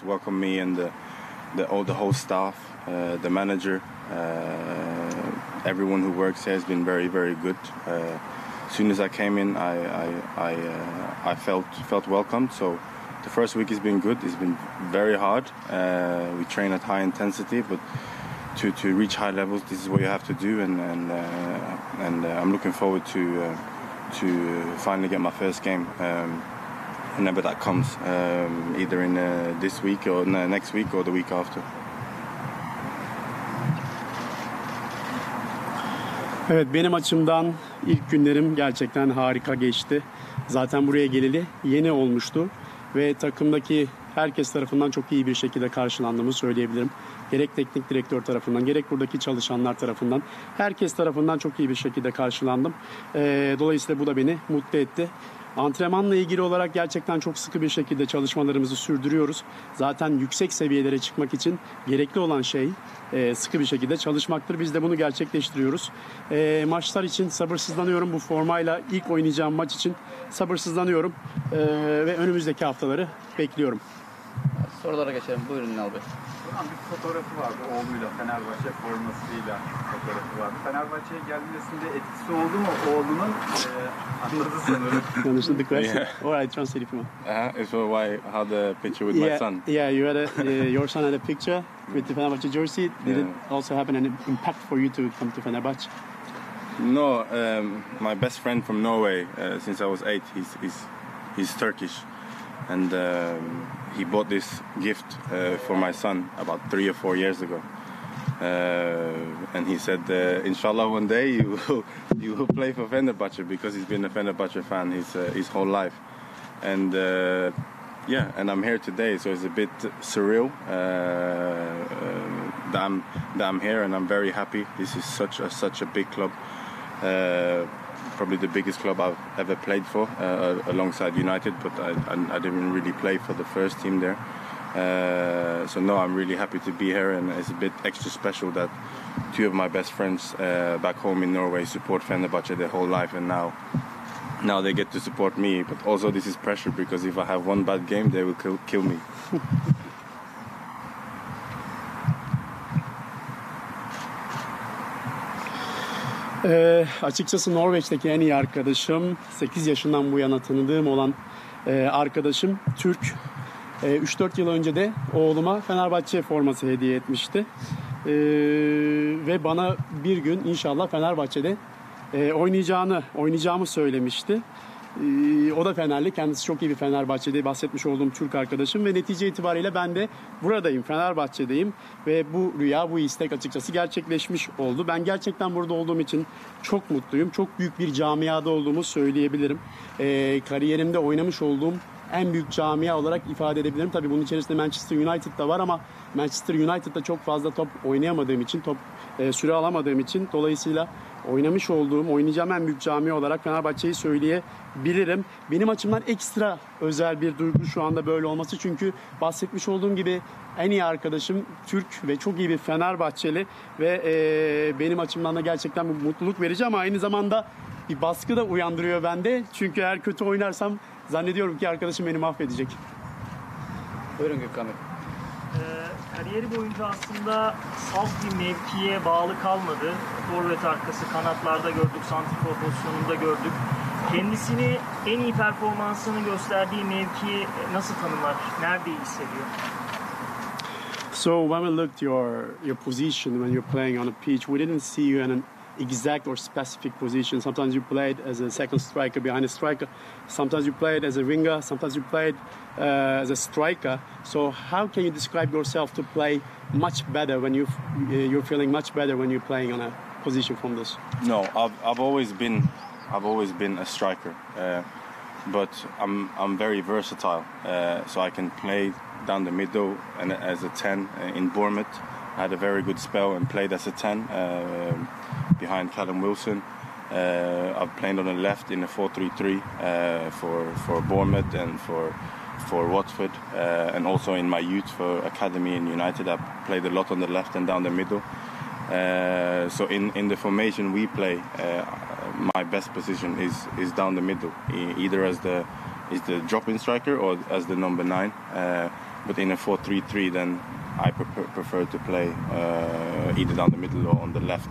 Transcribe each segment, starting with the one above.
just welcomed me and the whole staff, the manager, everyone who works here has been very, very good. As soon as I came in, I felt welcomed. So the first week has been good. It's been very hard. We train at high intensity, but to reach high levels, this is what you have to do. And I'm looking forward to finally get my first game. Whenever that comes, either in this week or next week or the week after. Evet, benim açımdan ilk günlerim gerçekten harika geçti. Zaten buraya geleli yeni olmuştu ve takımdaki herkes tarafından çok iyi bir şekilde karşılandığımı söyleyebilirim. Gerek teknik direktör tarafından, gerek buradaki çalışanlar tarafından, herkes tarafından çok iyi bir şekilde karşılandım. Dolayısıyla bu da beni mutlu etti. Antrenmanla ilgili olarak gerçekten çok sıkı bir şekilde çalışmalarımızı sürdürüyoruz. Zaten yüksek seviyelere çıkmak için gerekli olan şey sıkı bir şekilde çalışmaktır. Biz de bunu gerçekleştiriyoruz. Maçlar için sabırsızlanıyorum. Bu formayla ilk oynayacağım maç için sabırsızlanıyorum. Ve önümüzdeki haftaları bekliyorum. Sorulara geçelim. Buyurun Ünal Bey. Bir fotoğrafı vardı oğluyla, Fenerbahçe formasıyla fotoğrafı vardı. Fenerbahçe'ye gelmesinde etkisi oldu mu oğlunun? Anladı sanırım. Understood the question? Yeah. All right, translate if you want. So why had a picture with my son? Yeah, you had your son had a picture with the Fenerbahçe jersey. Did it also have an impact for you to come to Fenerbahçe? No, my best friend from Norway, since I was 8, he's Turkish, and he bought this gift for my son about 3 or 4 years ago. And he said, "Inshallah, one day you will play for Fenerbahçe," because he's been a Fenerbahçe fan his whole life. And and I'm here today, so it's a bit surreal that I'm here, and I'm very happy. This is such a big club. Probably the biggest club I've ever played for, alongside United, but I didn't really play for the first team there. So no, I'm really happy to be here, and it's a bit extra special that two of my best friends back home in Norway support Fenerbahçe their whole life, and now they get to support me. But also this is pressure, because if I have one bad game, they will kill me. Açıkçası Norveç'teki en iyi arkadaşım, 8 yaşından bu yana tanıdığım olan arkadaşım Türk. 3-4 yıl önce de oğluma Fenerbahçe forması hediye etmişti. Ve bana bir gün inşallah Fenerbahçe'de oynayacağımı söylemişti. O da Fenerli. Kendisi çok iyi bir Fenerbahçe'de bahsetmiş olduğum Türk arkadaşım ve netice itibariyle ben de buradayım, Fenerbahçe'deyim ve bu rüya, bu istek açıkçası gerçekleşmiş oldu. Ben gerçekten burada olduğum için çok mutluyum. Çok büyük bir camiada olduğumu söyleyebilirim. Kariyerimde oynamış olduğum en büyük camia olarak ifade edebilirim. Tabii bunun içerisinde Manchester United da var ama Manchester United'da çok fazla top oynayamadığım için, süre alamadığım için dolayısıyla oynayacağım en büyük camia olarak Fenerbahçe'yi söyleyebilirim. Benim açımdan ekstra özel bir duygu şu anda böyle olması. Çünkü bahsetmiş olduğum gibi en iyi arkadaşım Türk ve çok iyi bir Fenerbahçeli ve benim açımdan da gerçekten bu mutluluk verici ama aynı zamanda bir baskı da uyandırıyor bende. Çünkü eğer kötü oynarsam zannediyorum ki arkadaşım beni mahvedecek. Buyurun Gökhan Bey. Kariyeri boyunca aslında salt bir mevkiye bağlı kalmadı. Forvet arkası, kanatlarda gördük, santrfor pozisyonunda gördük. Kendisini en iyi performansını gösterdiği mevkiyi nasıl tanımlar? Nerede iyi hissediyor? So when we looked your position when you're playing on a pitch, we didn't see you in an exact or specific position. Sometimes you played as a second striker behind a striker. Sometimes you played as a winger. Sometimes you played as a striker. So how can you describe yourself to play much better when you're feeling much better when you're playing on a position from this? No, I've always been a striker, but I'm very versatile. So I can play down the middle and as a 10 in Bournemouth. I had a very good spell and played as a 10 behind Callum Wilson. I've played on the left in a 4-3-3 for Bournemouth and for Watford, and also in my youth for academy in United. I played a lot on the left and down the middle. So in the formation we play, my best position is down the middle, either as the drop-in striker or as the number 9. But in a 4-3-3, then I prefer to play either down the middle or on the left.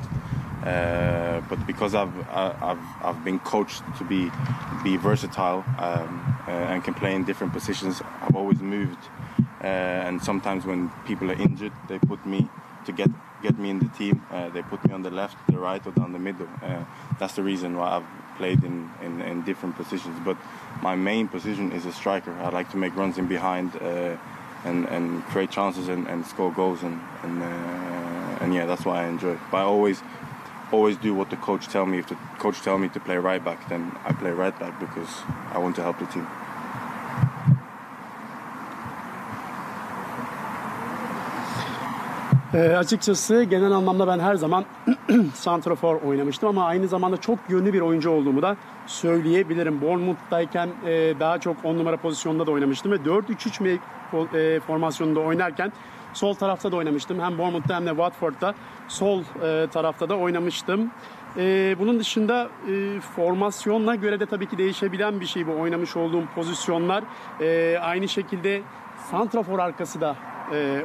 But because I've been coached to be versatile and can play in different positions, I've always moved. And sometimes when people are injured, they put me to get me in the team. They put me on the left, the right, or down the middle. That's the reason why I've played in different positions. But my main position is a striker. I like to make runs in behind and create chances and score goals. And yeah, that's what I enjoy. But I always do what the coach tell me. If the coach tell me to play right back, then I play right back because I want to help the team. Açıkçası genel anlamda ben her zaman santrafor oynamıştım ama aynı zamanda çok yönlü bir oyuncu olduğumu da söyleyebilirim. Bournemouth'tayken daha çok 10 numara pozisyonunda da oynamıştım ve 4-3-3 formasyonunda oynarken sol tarafta da oynamıştım. Hem Bournemouth'ta hem de Watford'da sol tarafta da oynamıştım. Bunun dışında formasyonla göre de tabii ki değişebilen bir şey bu oynamış olduğum pozisyonlar. Aynı şekilde santrafor arkası da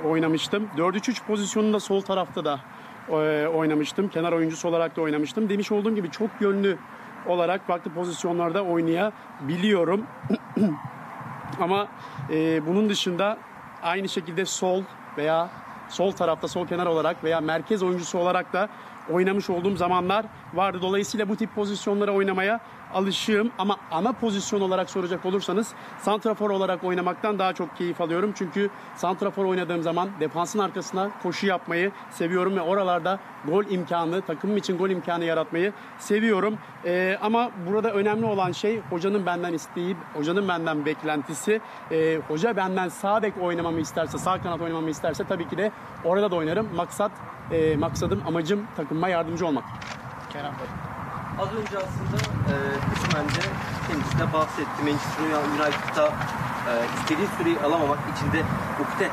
oynamıştım. 4-3-3 pozisyonunda sol tarafta da oynamıştım. Kenar oyuncusu olarak da oynamıştım. Demiş olduğum gibi çok yönlü olarak farklı pozisyonlarda oynayabiliyorum. Ama bunun dışında aynı şekilde sol veya sol tarafta, sol kenar olarak veya merkez oyuncusu olarak da oynamış olduğum zamanlar vardı. Dolayısıyla bu tip pozisyonlara oynamaya alışığım ama ana pozisyon olarak soracak olursanız santrafor olarak oynamaktan daha çok keyif alıyorum. Çünkü santrafor oynadığım zaman defansın arkasına koşu yapmayı seviyorum ve oralarda gol imkanı, takımım için gol imkanı yaratmayı seviyorum. Ama burada önemli olan şey hocanın benden isteği, hocanın benden beklentisi. Hoca benden sağ bek oynamamı isterse, sağ kanat oynamamı isterse tabii ki de orada da oynarım. Maksadım, amacım takımıma yardımcı olmak. Kerem Bey. Az önce aslında kısmen de kendisi de bahsetti. Manchester United'da istediği süreyi alamamak içinde ukde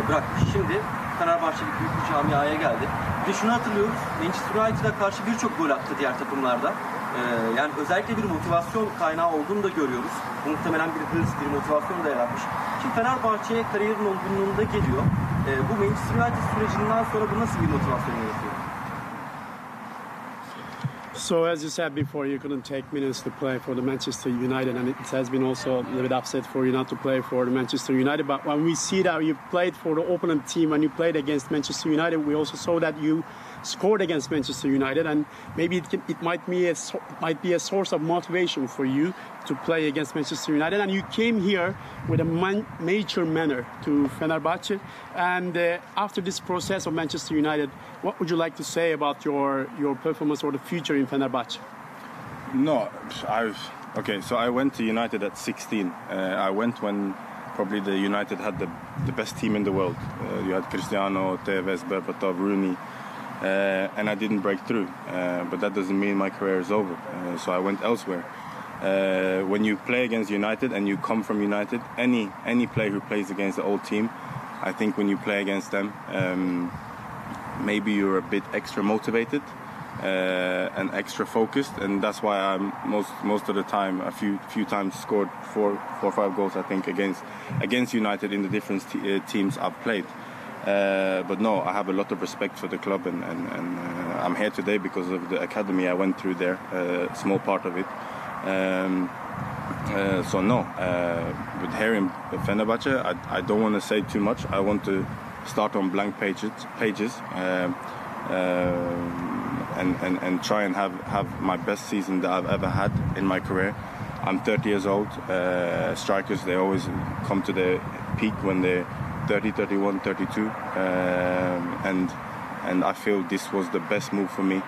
bırakmış. Şimdi Fenerbahçe'deki büyük bir camiaya geldi. Bir de şunu hatırlıyoruz. Manchester United'a karşı birçok gol attı diğer takımlarda. Yani özellikle bir motivasyon kaynağı olduğunu da görüyoruz. Muhtemelen bir hırs, bir motivasyon da yaratmış. Şimdi Fenerbahçe'ye kariyerin olgunluğunda geliyor. Bu Manchester United sürecinden sonra bu nasıl bir motivasyon yaratıyor? So as you said before, you couldn't take minutes to play for the Manchester United, and it has been also a little bit upset for you not to play for the Manchester United. But when we see that you played for the opponent team, when you played against Manchester United, we also saw that you scored against Manchester United, and maybe it might be a source of motivation for you to play against Manchester United. And you came here with a major manner to Fenerbahçe. And after this process of Manchester United, what would you like to say about your performance or the future in Fenerbahçe? No, so I went to United at 16. I went when probably the United had the best team in the world. You had Cristiano, Tevez, Berbatov, Rooney. And I didn't break through, but that doesn't mean my career is over. So I went elsewhere. When you play against United and you come from United, any player who plays against the old team, I think when you play against them, maybe you're a bit extra motivated and extra focused, and that's why I'm most of the time, a few times scored 4 or 5 goals, I think, against United in the different teams I've played. But no, I have a lot of respect for the club, and I'm here today because of the academy I went through there, a small part of it. So no, but here in Fenerbahçe, I don't want to say too much. I want to start on blank pages and try and have my best season that I've ever had in my career. I'm 30 years old. Strikers, they always come to their peak when they're 30, 31, 32, and I feel this was the best move for me.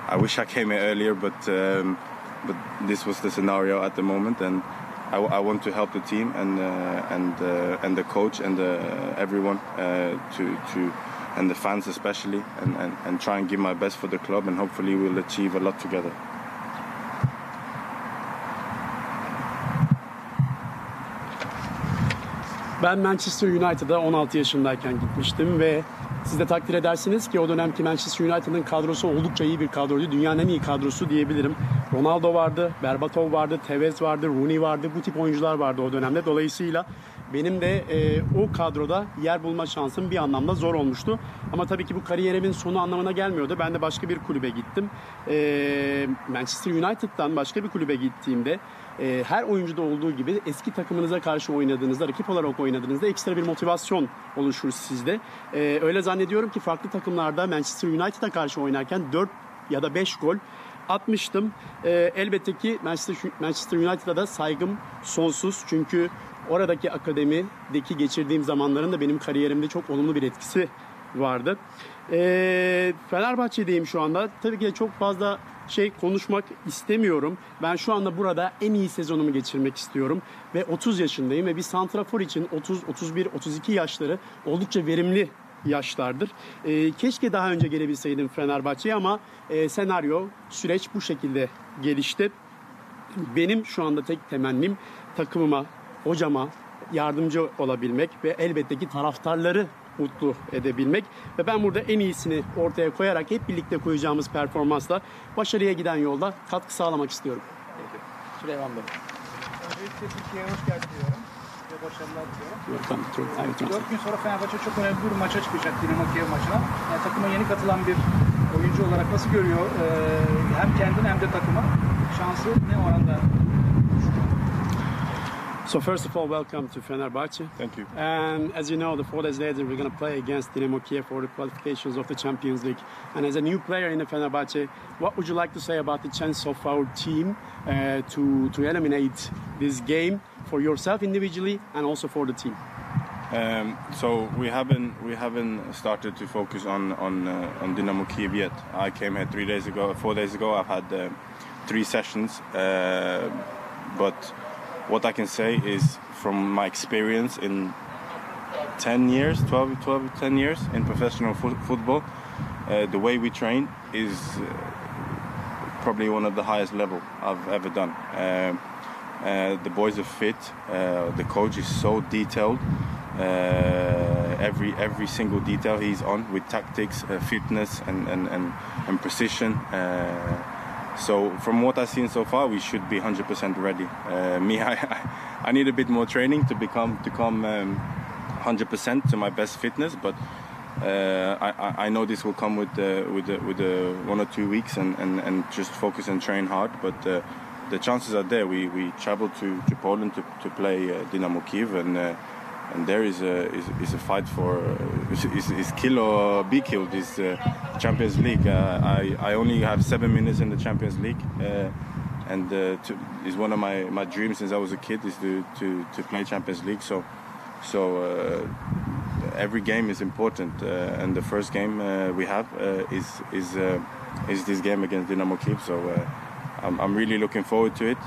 I wish I came here earlier, but this was the scenario at the moment, and I want to help the team and the coach and everyone and the fans especially, and try and give my best for the club, and hopefully we'll achieve a lot together. Ben Manchester United'a 16 yaşındayken gitmiştim ve siz de takdir edersiniz ki o dönemki Manchester United'ın kadrosu oldukça iyi bir kadroydu. Dünyanın en iyi kadrosu diyebilirim. Ronaldo vardı, Berbatov vardı, Tevez vardı, Rooney vardı. Bu tip oyuncular vardı o dönemde. Dolayısıyla benim de o kadroda yer bulma şansım bir anlamda zor olmuştu. Ama tabii ki bu kariyerimin sonu anlamına gelmiyordu. Ben de başka bir kulübe gittim. Manchester United'dan başka bir kulübe gittiğimde her oyuncuda olduğu gibi eski takımınıza karşı oynadığınızda, rakip olarak oynadığınızda ekstra bir motivasyon oluşur sizde. Öyle zannediyorum ki farklı takımlarda Manchester United'a karşı oynarken 4 ya da 5 gol atmıştım. Elbette ki Manchester United'a da saygım sonsuz. Çünkü oradaki akademideki geçirdiğim zamanların da benim kariyerimde çok olumlu bir etkisi vardı. Fenerbahçe'deyim şu anda. Tabii ki de çok fazla konuşmak istemiyorum. Ben şu anda burada en iyi sezonumu geçirmek istiyorum. Ve 30 yaşındayım ve bir santrafor için 30, 31, 32 yaşları oldukça verimli yaşlardır. Keşke daha önce gelebilseydim Fenerbahçe'ye ama senaryo, süreç bu şekilde gelişti. Benim şu anda tek temennim takımıma, hocama yardımcı olabilmek ve elbette ki taraftarları mutlu edebilmek. Ve ben burada en iyisini ortaya koyarak hep birlikte koyacağımız performansla başarıya giden yolda katkı sağlamak istiyorum. Süleyman Bey. Öncelikle Türkiye'ye hoş geldin diyorum. Ve başarılar diliyorum. 4 gün sonra Fenerbahçe çok önemli bir maça çıkacak, Dinamo Kiev maçına. Yani takıma yeni katılan bir oyuncu olarak nasıl görüyor hem kendini hem de takıma? Şansı ne oranda? So first of all, welcome to Fenerbahçe. Thank you. And as you know, the 4 days later, we're going to play against Dinamo Kiev for the qualifications of the Champions League. And as a new player in the Fenerbahçe, what would you like to say about the chance of our team to eliminate this game for yourself individually and also for the team? So we haven't started to focus on Dinamo Kiev yet. I came here 4 days ago. I've had 3 sessions, but what I can say is from my experience in 10 years in professional football, the way we train is probably one of the highest level I've ever done. The boys are fit. The coach is so detailed. Every single detail he's on with tactics, fitness, and precision. So from what I've seen so far, we should be 100% ready. I need a bit more training to become 100% to my best fitness, but I know this will come with 1 or 2 weeks and just focus and train hard. But the chances are there. We travel to Poland to play Dinamo Kiev, and there is a fight for is kill or be killed. Is Champions League. I only have 7 minutes in the Champions League, and is one of my dreams since I was a kid is to play Champions League. So every game is important, and the first game we have is this game against Dinamo Kiev. So I'm really looking forward to it,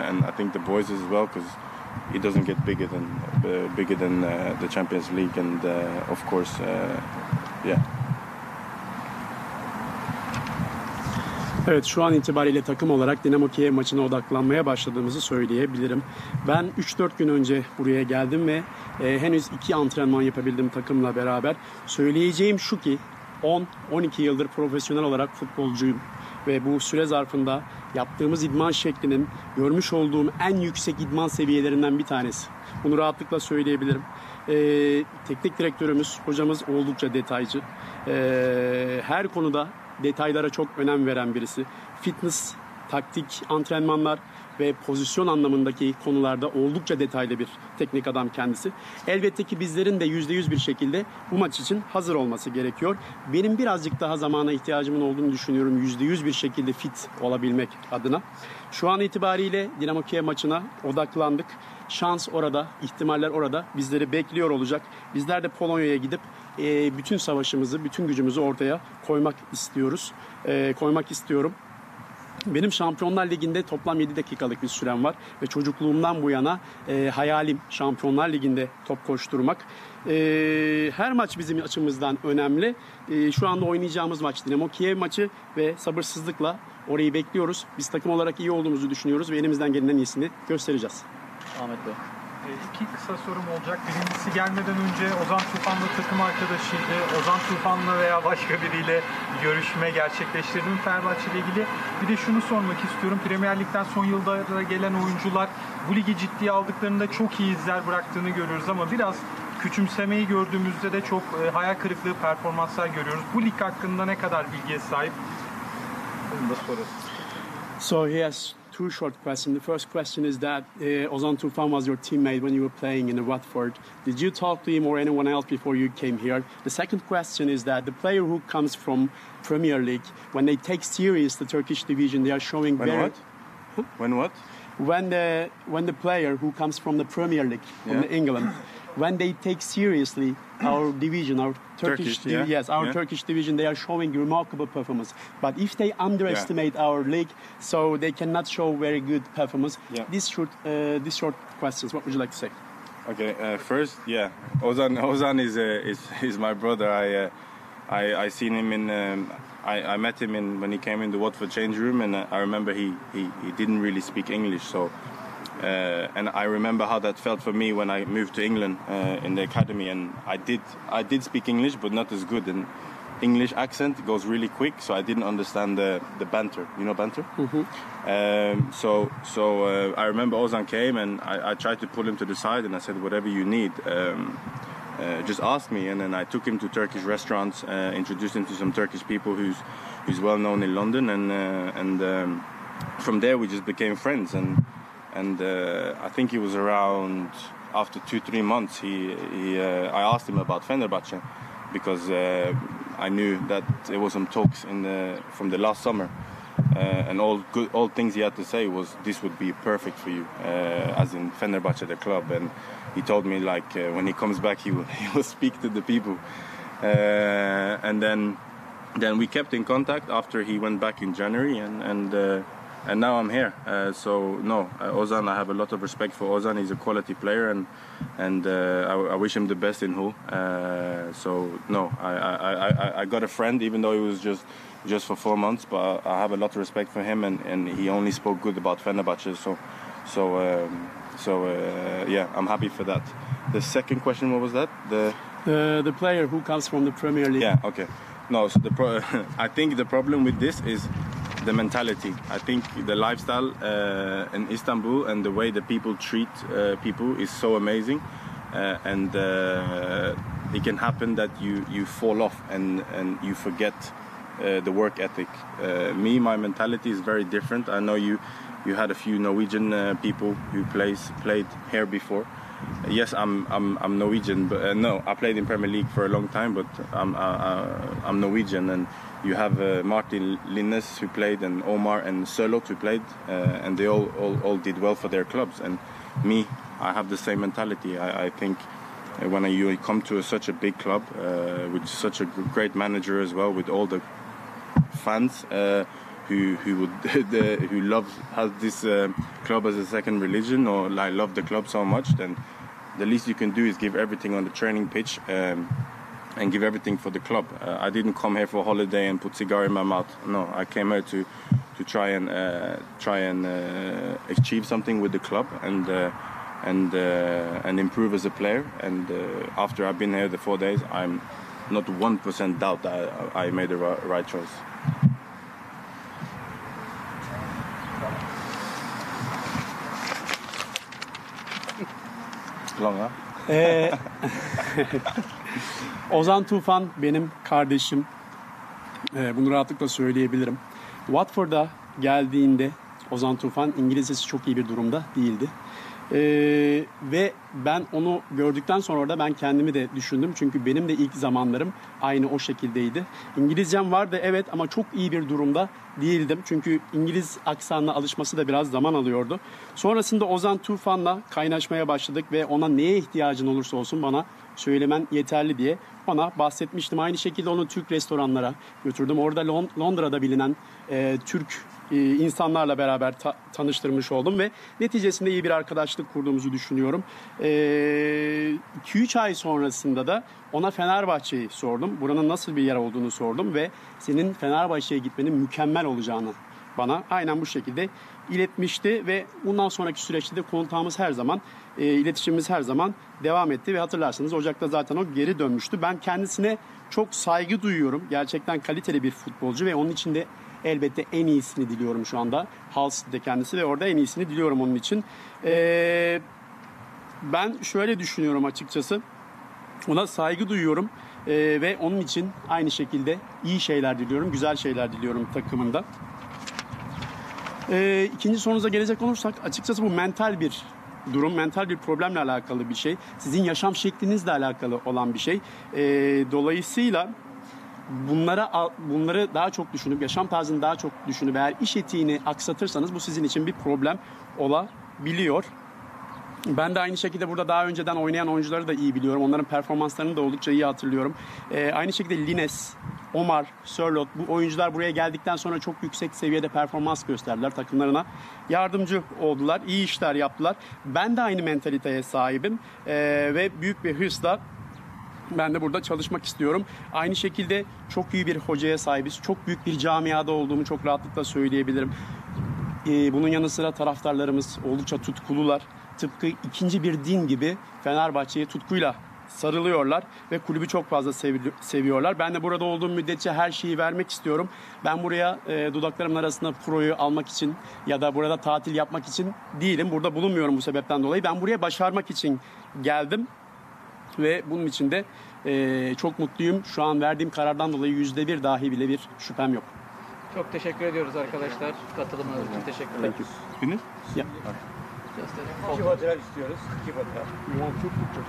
and I think the boys as well, because it doesn't get bigger than the Champions League, and of course, yeah. Evet, şu an itibariyle takım olarak Dinamo Kiev maçına odaklanmaya başladığımızı söyleyebilirim. Ben 3-4 gün önce buraya geldim ve henüz 2 antrenman yapabildim takımla beraber. Söyleyeceğim şu ki 10-12 yıldır profesyonel olarak futbolcuyum. Ve bu süre zarfında yaptığımız idman şeklinin görmüş olduğum en yüksek idman seviyelerinden bir tanesi. Bunu rahatlıkla söyleyebilirim. Teknik direktörümüz, hocamız oldukça detaycı. Her konuda detaylara çok önem veren birisi. Fitness, taktik, antrenmanlar ve pozisyon anlamındaki konularda oldukça detaylı bir teknik adam kendisi. Elbette ki bizlerin de %100 bir şekilde bu maç için hazır olması gerekiyor. Benim birazcık daha zamana ihtiyacımın olduğunu düşünüyorum %100 bir şekilde fit olabilmek adına. Şu an itibariyle Dinamo Kiev maçına odaklandık. Şans orada, ihtimaller orada. Bizleri bekliyor olacak. Bizler de Polonya'ya gidip bütün savaşımızı, bütün gücümüzü ortaya koymak istiyorum. Benim Şampiyonlar Ligi'nde toplam 7 dakikalık bir sürem var ve çocukluğumdan bu yana hayalim Şampiyonlar Ligi'nde top koşturmak. Her maç bizim açımızdan önemli. Şu anda oynayacağımız maç Dinamo Kiev maçı ve sabırsızlıkla orayı bekliyoruz. Biz takım olarak iyi olduğumuzu düşünüyoruz ve elimizden gelen en iyisini göstereceğiz. Ahmet Bey. İki kısa sorum olacak. Birincisi, gelmeden önce Ozan Tufan'la takım arkadaşıydı. Ozan Tufan'la veya başka biriyle görüşme gerçekleştirdim Fenerbahçe ile ilgili. Bir de şunu sormak istiyorum. Premier Lig'den son yıllarda gelen oyuncular bu ligi ciddiye aldıklarında çok iyi izler bıraktığını görüyoruz ama biraz küçümsemeyi gördüğümüzde de çok hayal kırıklığı performanslar görüyoruz. Bu lig hakkında ne kadar bilgiye sahip? Bunu da sorarız. So he has two short questions. The first question is that Ozan Tufan was your teammate when you were playing in Watford. Did you talk to him or anyone else before you came here? The second question is that the player who comes from Premier League, when they take serious the Turkish division, they are showing When very... what? When what? When the player who comes from the Premier League, from Yeah. the England, when they take seriously our division, our Turkish Turkish division, they are showing remarkable performance. But if they underestimate our league, so they cannot show very good performance. Yeah. These short questions. What would you like to say? Okay, first, Ozan is my brother. I seen him in I met him when he came in the Watford change room, and I remember he didn't really speak English, so and I remember how that felt for me when I moved to England in the academy, and I did speak English, but not as good. And English accent goes really quick, so I didn't understand the banter. You know banter? Mm-hmm. So I remember Ozan came, and I tried to pull him to the side, and I said, whatever you need, just ask me. And then I took him to Turkish restaurants, introduced him to some Turkish people who's well known in London, and from there we just became friends. And I think it was around after 2-3 months I asked him about Fenerbahçe, because I knew that there was some talks from the last summer, and all things he had to say was this would be perfect for you, as in Fenerbahçe the club. And he told me when he comes back he will speak to the people, and then we kept in contact after he went back in January, and now I'm here. Ozan, I have a lot of respect for Ozan. He's a quality player, and I wish him the best in Hull. I got a friend, even though he was just for 4 months, but I have a lot of respect for him, and he only spoke good about Fenerbahçe. I'm happy for that. The second question, what was that? The player who comes from the Premier League. Yeah. Okay. No. So I think the problem with this is the mentality. I think the lifestyle in Istanbul and the way the people treat people is so amazing, and it can happen that you fall off and you forget the work ethic. My mentality is very different. I know you had a few Norwegian people who played here before. Yes, I'm Norwegian, but no, I played in Premier League for a long time, but I'm Norwegian, and you have Martin Linnes who played, and Omar and Sørloth who played, and they all did well for their clubs. And me, I have the same mentality. I think when you come to such a big club with such a great manager as well, with all the fans who has this club as a second religion, or love the club so much, then the least you can do is give everything on the training pitch, and give everything for the club. I didn't come here for a holiday and put cigar in my mouth. No, I came here to try and achieve something with the club, and improve as a player. And after I've been here the 4 days, I'm not 1% doubt that I made the right choice. Long, huh? Ozan Tufan benim kardeşim. Bunu rahatlıkla söyleyebilirim. Watford'a geldiğinde Ozan Tufan İngilizcesi çok iyi bir durumda değildi. Ve ben onu gördükten sonra orada ben kendimi de düşündüm. Çünkü benim de ilk zamanlarım aynı o şekildeydi. İngilizcem vardı evet, ama çok iyi bir durumda değildim. Çünkü İngiliz aksanına alışması da biraz zaman alıyordu. Sonrasında Ozan Tufan'la kaynaşmaya başladık ve ona neye ihtiyacın olursa olsun bana söylemen yeterli diye ona bahsetmiştim. Aynı şekilde onu Türk restoranlara götürdüm. Orada Londra'da bilinen Türk insanlarla beraber tanıştırmış oldum ve neticesinde iyi bir arkadaşlık kurduğumuzu düşünüyorum. 2-3 ay sonrasında da ona Fenerbahçe'yi sordum. Buranın nasıl bir yer olduğunu sordum ve senin Fenerbahçe'ye gitmenin mükemmel olacağını bana aynen bu şekilde iletmişti ve bundan sonraki süreçte de kontağımız her zaman, iletişimimiz her zaman devam etti ve hatırlarsanız Ocak'ta zaten o geri dönmüştü. Ben kendisine çok saygı duyuyorum. Gerçekten kaliteli bir futbolcu ve onun için de elbette en iyisini diliyorum şu anda. Hull City'de kendisi ve orada en iyisini diliyorum onun için. Ben şöyle düşünüyorum açıkçası. Ona saygı duyuyorum ve onun için aynı şekilde iyi şeyler diliyorum, güzel şeyler diliyorum takımında. İkinci sorunuza gelecek olursak açıkçası bu mental bir durum, mental bir problemle alakalı bir şey. Sizin yaşam şeklinizle alakalı olan bir şey. Dolayısıyla bunları daha çok düşünüp, yaşam tarzını daha çok düşünüp eğer iş etiğini aksatırsanız bu sizin için bir problem olabiliyor. Ben de aynı şekilde burada daha önceden oynayan oyuncuları da iyi biliyorum. Onların performanslarını da oldukça iyi hatırlıyorum. Aynı şekilde Lines, Omar, Sörloth bu oyuncular buraya geldikten sonra çok yüksek seviyede performans gösterdiler. Takımlarına yardımcı oldular, iyi işler yaptılar. Ben de aynı mentaliteye sahibim ve büyük bir hırsla ben de burada çalışmak istiyorum. Aynı şekilde çok iyi bir hocaya sahibiz. Çok büyük bir camiada olduğumu çok rahatlıkla söyleyebilirim. Bunun yanı sıra taraftarlarımız oldukça tutkulular. Tıpkı ikinci bir din gibi Fenerbahçe'ye tutkuyla sarılıyorlar ve kulübü çok fazla seviyorlar. Ben de burada olduğum müddetçe her şeyi vermek istiyorum. Ben buraya dudaklarımın arasında proyu almak için ya da burada tatil yapmak için değilim. Burada bulunmuyorum bu sebepten dolayı. Ben buraya başarmak için geldim ve bunun için de çok mutluyum. Şu an verdiğim karardan dolayı %1 dahi bile bir şüphem yok. Çok teşekkür ediyoruz arkadaşlar. Katılımınız için teşekkürler. Thank you. Finish? Yeah. Just a İki fotoğraf istiyoruz. İki fotoğraf. You want two pictures?